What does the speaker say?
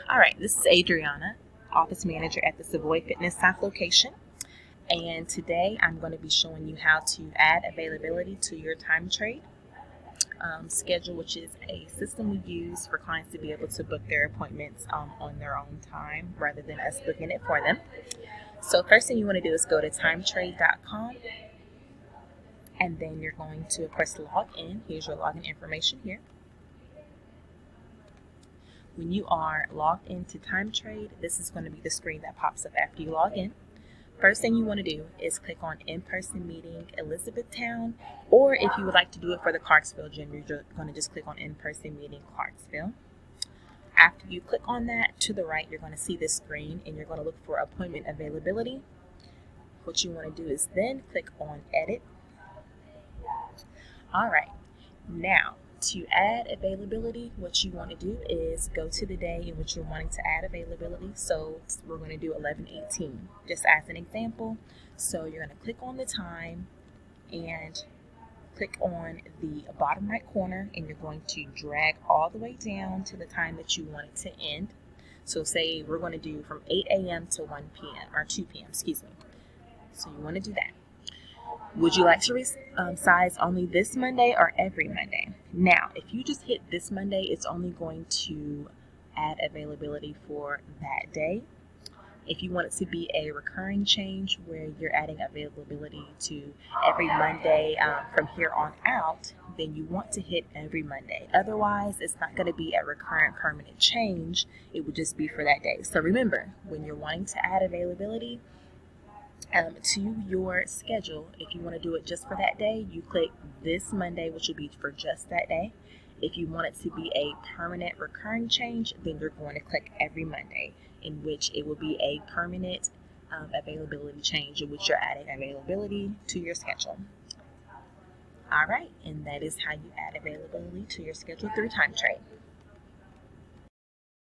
All right, this is Adriana, office manager at the Savoy Fitness South location. And today I'm going to be showing you how to add availability to your Timetrade schedule, which is a system we use for clients to be able to book their appointments on their own time rather than us booking it for them. So first thing you want to do is go to timetrade.com, and then you're going to press log in. Here's your login information here. When you are logged into Timetrade, this is going to be the screen that pops up after you log in. First thing you want to do is click on in-person meeting Elizabethtown, or if you would like to do it for the Clarksville gym, you're going to just click on in-person meeting Clarksville. After you click on that, to the right, you're going to see this screen and you're going to look for appointment availability. What you want to do is then click on edit. All right, now to add availability, what you want to do is go to the day in which you're wanting to add availability. So we're going to do 11/18 just as an example. So you're going to click on the time and click on the bottom right corner, and you're going to drag all the way down to the time that you want it to end. So say we're going to do from 8 a.m. to 1 p.m. or 2 p.m. excuse me. So you want to do that. Would you like to resize only this Monday or every Monday? Now, if you just hit this Monday, it's only going to add availability for that day. If you want it to be a recurring change where you're adding availability to every Monday from here on out, then you want to hit every Monday. Otherwise, it's not going to be a recurrent permanent change. It would just be for that day. So remember, when you're wanting to add availability, to your schedule, if you want to do it just for that day, you click this Monday, which will be for just that day. If you want it to be a permanent recurring change, then you're going to click every Monday, in which it will be a permanent availability change, in which you're adding availability to your schedule. All right, and that is how you add availability to your schedule through Timetrade.